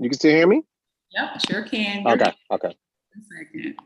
You can still hear me? Yep, sure can. Okay, okay. 1 second.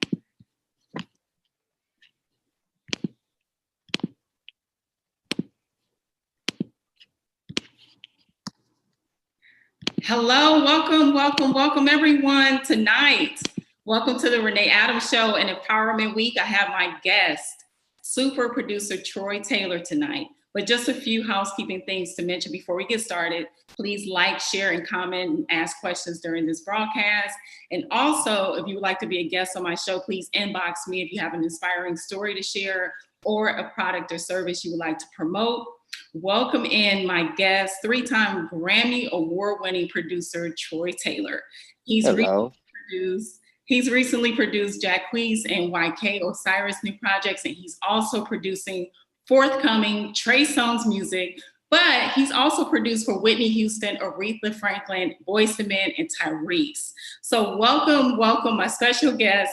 Hello, welcome everyone tonight. Welcome to the Renee Adams Show and Empowerment Week. I have my guest, super producer Troy Taylor tonight. But just a few housekeeping things to mention before we get started. Please like, share, and comment and ask questions during this broadcast. And also, if you would like to be a guest on my show, please inbox me if you have an inspiring story to share or a product or service you would like to promote. Welcome in my guest, 3-time Grammy Award-winning producer Troy Taylor. Hello. He's recently produced Jacquees and YK Osiris new projects, and he's also producing forthcoming Trey Songz music, but he's also produced for Whitney Houston, Aretha Franklin, Boyz II Men, and Tyrese. So welcome, my special guest,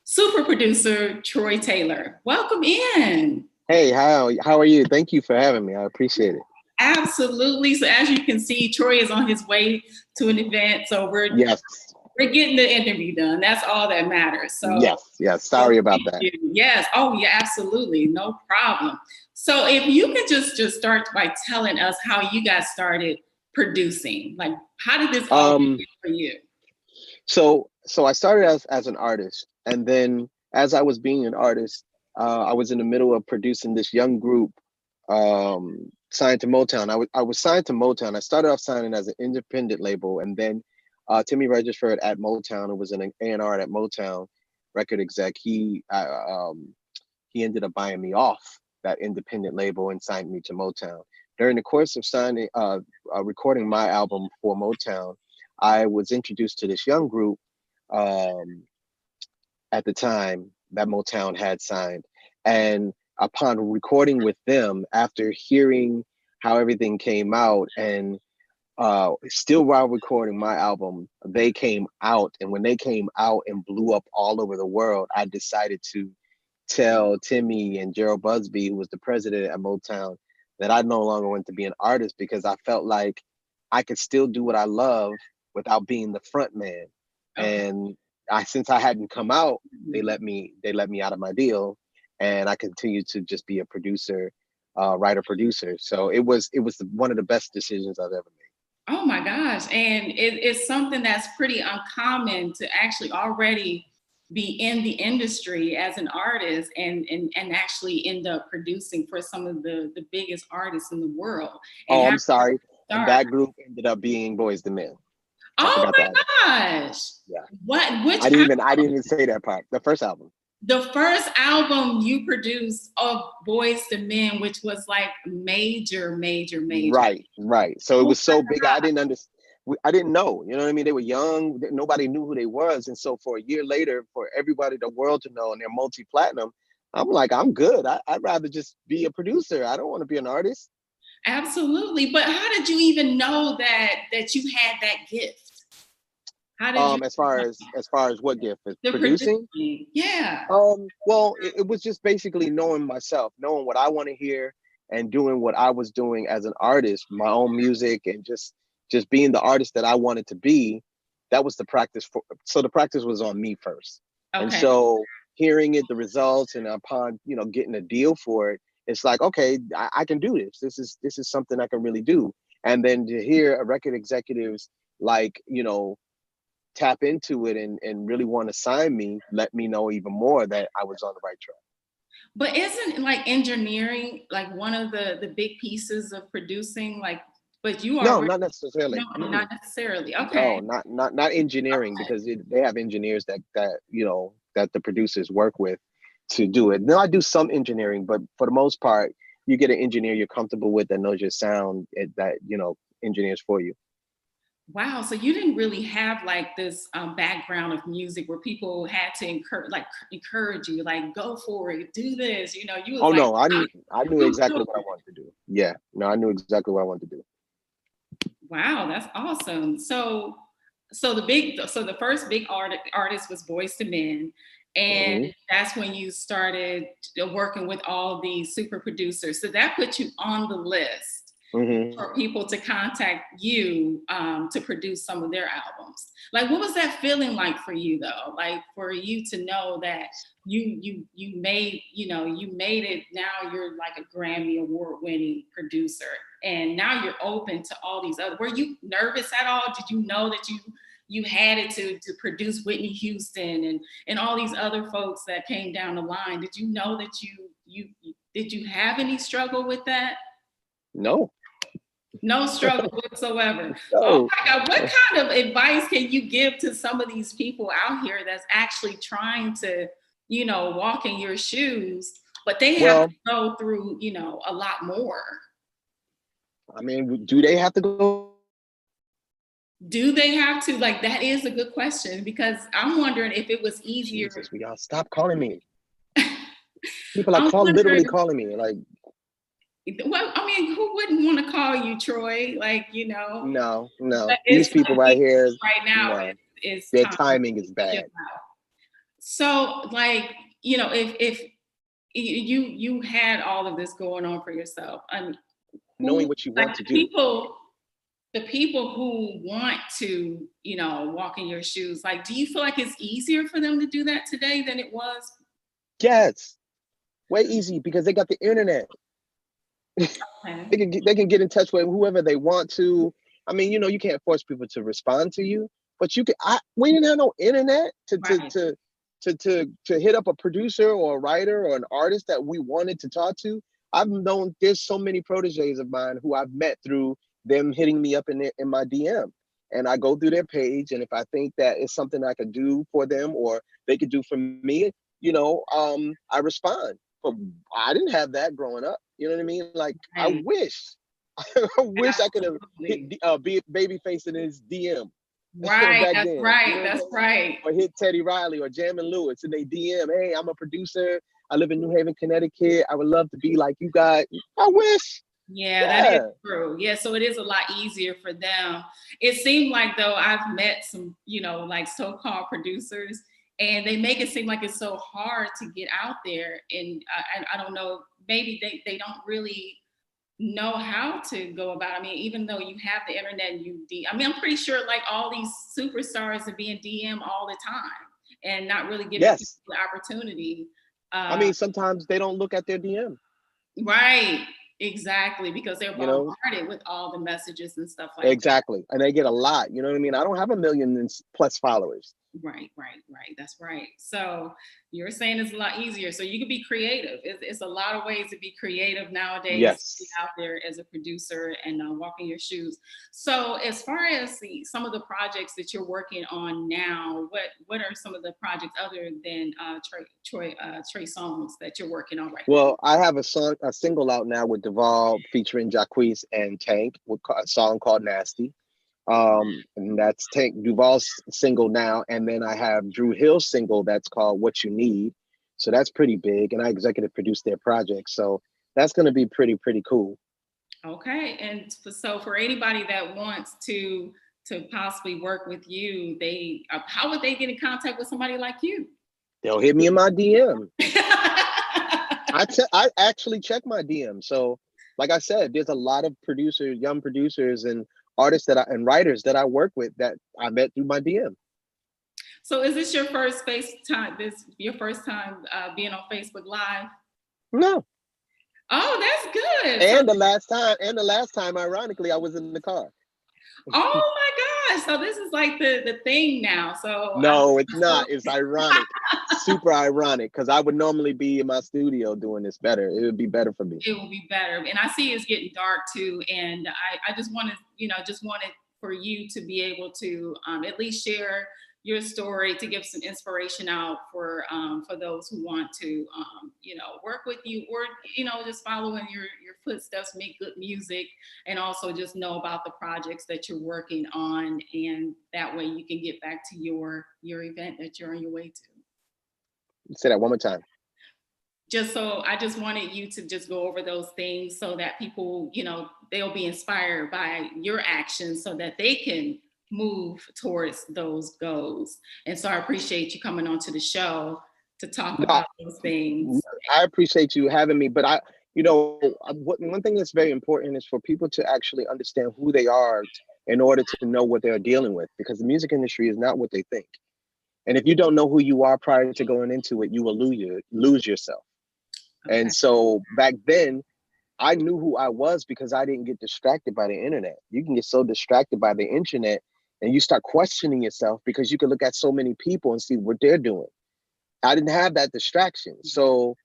super producer Troy Taylor. Welcome in. Hey, how are you? Thank you for having me. I appreciate it. Absolutely. So as you can see, Troy is on his way to an event. So we're getting the interview done. That's all that matters. So yes. Sorry about that. Yes. Oh, yeah, absolutely. No problem. So if you could just start by telling us how you got started producing. Like, how did this all begin for you? So I started as an artist, and then as I was being an artist, I was in the middle of producing this young group signed to Motown. I was signed to Motown. I started off signing as an independent label, and then Timmy registered at Motown. It was an A&R at Motown record exec. He ended up buying me off that independent label and signed me to Motown. During the course of recording my album for Motown, I was introduced to this young group at the time that Motown had signed. And upon recording with them, after hearing how everything came out, and still while recording my album, they came out. And when they came out and blew up all over the world, I decided to tell Timmy and Gerald Busby, who was the president at Motown, that I no longer wanted to be an artist, because I felt like I could still do what I love without being the front man. Okay. And since I hadn't come out, they let me out of my deal, and I continued to just be a producer, writer producer. So it was one of the best decisions I've ever made. Oh my gosh. And it's something that's pretty uncommon to actually already be in the industry as an artist and actually end up producing for some of the biggest artists in the world. And I'm sorry. And that group ended up being Boyz II Men. Oh my gosh. Yeah. Which I didn't even say that part. The first album. The first album you produced of Boyz II Men, which was like major. Right. So it was so big. I didn't understand. I didn't know. You know what I mean? They were young. Nobody knew who they was. And so for a year later, for everybody, the world to know, and they're multi-platinum, I'm like, I'm good. I'd rather just be a producer. I don't want to be an artist. Absolutely. But how did you even know that you had that gift? How did you as far as what gift? Producing? Yeah. Well, it was just basically knowing myself, knowing what I want to hear, and doing what I was doing as an artist, my own music, and just being the artist that I wanted to be. That was the practice so the practice was on me first. Okay. And so hearing it, the results, and upon, getting a deal for it, it's like, okay, I can do this. This is something I can really do. And then to hear a record executives like, tap into it and really want to sign me, let me know even more that I was on the right track. But isn't like engineering like one of the big pieces of producing? Like, but you are not necessarily. No, not necessarily. Okay. No, not engineering, because they have engineers that the producers work with to do it. Now I do some engineering, but for the most part, you get an engineer you're comfortable with that knows your sound, that engineers for you. Wow, so you didn't really have like this background of music where people had to encourage you, like go for it, do this. You was no, I knew exactly what I wanted to do. Yeah, no, I knew exactly what I wanted to do. Wow, that's awesome. So the first big artist was Boyz II Men, and that's when you started working with all these super producers. So that put you on the list. for people to contact you to produce some of their albums. Like, what was that feeling like for you though? Like for you to know that you made, you made it, now you're like a Grammy award winning producer and now you're open to all these other, were you nervous at all? Did you know that you had it to produce Whitney Houston and all these other folks that came down the line? Did you know that did you have any struggle with that? No struggle whatsoever. No. Oh my God, what kind of advice can you give to some of these people out here that's actually trying to, walk in your shoes, but they have to go through, a lot more? I mean, do they have to go? Do they have to? Like, that is a good question, because I'm wondering if it was easier. Jesus, we all stop calling me. People are literally calling me. Like, well, I mean, who wouldn't want to call you, Troy? Like, No. These people right here, right now, is their timing is bad. So, like, if you had all of this going on for yourself, knowing what you want to do. The people who want to, walk in your shoes, like, do you feel like it's easier for them to do that today than it was? Yes, way easy, because they got the internet. Okay. They can get in touch with whoever they want to. I mean, you can't force people to respond to you, but you can. We didn't have no internet to hit up a producer or a writer or an artist that we wanted to talk to. I've known there's so many proteges of mine who I've met through them hitting me up in my DM, and I go through their page, and if I think that it's something I could do for them or they could do for me, I respond. But I didn't have that growing up. You know what I mean? Like, right. I wish I could have hit Babyface in his DM. Right, that's then. Right, that's right. Or hit Teddy Riley or Jammin' Lewis in their DM. Hey, I'm a producer. I live in New Haven, Connecticut. I would love to be like you guys. I wish. Yeah, that is true. Yeah, so it is a lot easier for them. It seemed like, though, I've met some, like so-called producers, and they make it seem like it's so hard to get out there. And I don't know, maybe they don't really know how to go about it. I mean, even though you have the internet and I'm pretty sure like all these superstars are being DM all the time and not really giving people the opportunity. I mean, sometimes they don't look at their DM. Right. Exactly, because they're bombarded with all the messages and stuff like that. Exactly. And they get a lot, you know what I mean? I don't have 1 million plus followers. Right. That's right. So you're saying it's a lot easier. So you can be creative. It's a lot of ways to be creative nowadays. Yes. To be out there as a producer and walk in your shoes. So as far as some of the projects that you're working on now, what are some of the projects other than Trey Songz that you're working on right now? Well, I have a single out now with Duval featuring Jacquees and Tank with a song called Nasty. And that's Tank Duval's single now, and then I have Drew Hill's single that's called What You Need. So that's pretty big, and I executive produced their project, so that's going to be pretty cool. Okay, and so for anybody that wants to possibly work with you, how would they get in contact with somebody like you? They'll hit me in my DM. I actually check my DM. So like I said, there's a lot of young producers and artists and writers that I work with that I met through my DM. So is this your first time being on Facebook Live? No. Oh, that's good. And the last time, ironically, I was in the car. Oh my gosh. So this is like the thing now. So no, it's not. It's ironic. Super ironic, because I would normally be in my studio doing this better. It would be better for me. It will be better. And I see it's getting dark too. And I just wanted for you to be able to at least share your story, to give some inspiration out for those who want to, work with you, or, just follow in your footsteps, make good music, and also just know about the projects that you're working on. And that way you can get back to your event that you're on your way to. Say that one more time. I just wanted you to just go over those things so that people, they'll be inspired by your actions so that they can move towards those goals. And so I appreciate you coming onto the show to talk about those things. I appreciate you having me, but one thing that's very important is for people to actually understand who they are in order to know what they're dealing with, because the music industry is not what they think. And if you don't know who you are prior to going into it, you will lose yourself. Okay. And so back then, I knew who I was because I didn't get distracted by the internet. You can get so distracted by the internet and you start questioning yourself because you can look at so many people and see what they're doing. I didn't have that distraction. So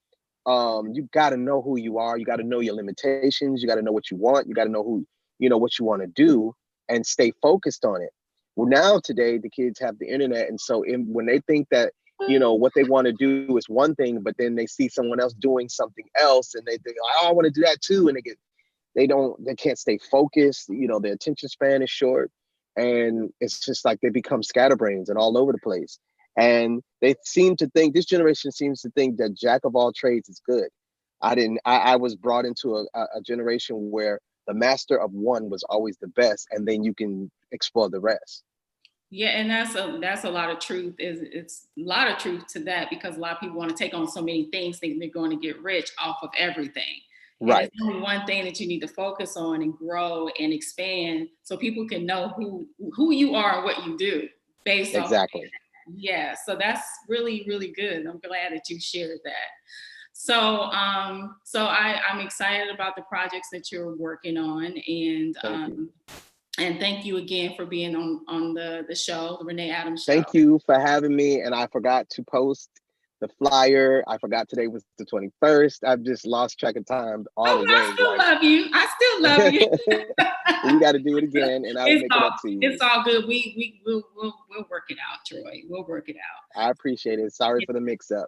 you got to know who you are. You got to know your limitations. You got to know what you want. You got to know what you want to do and stay focused on it. Well, now today the kids have the internet. And so when they think that, what they want to do is one thing, but then they see someone else doing something else and they think, oh, I want to do that too. And they can't stay focused. Their attention span is short, and it's just like they become scatterbrains and all over the place. And this generation seems to think that jack of all trades is good. I was brought into a generation where the master of one was always the best, and then you can explore the rest. Yeah, and that's a lot of truth. It's a lot of truth to that, because a lot of people want to take on so many things, thinking they're going to get rich off of everything. Right. And it's only one thing that you need to focus on and grow and expand, so people can know who you are and what you do based on. Exactly. Yeah, so that's really, really good. I'm glad that you shared that. So I'm excited about the projects that you're working on, and thank you again for being on the show, the Renee Adams Show. Thank you for having me. And I forgot to post the flyer. I forgot today was the 21st. I've just lost track of time all the way. I still love you. We got to do it again, and I'll make it up to you. It's all good. We'll work it out, Troy. We'll work it out. I appreciate it. Sorry for the mix-up.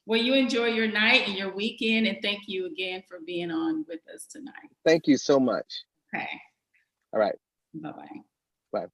Well, you enjoy your night and your weekend, and thank you again for being on with us tonight. Thank you so much. Okay. All right. Bye-bye. Bye.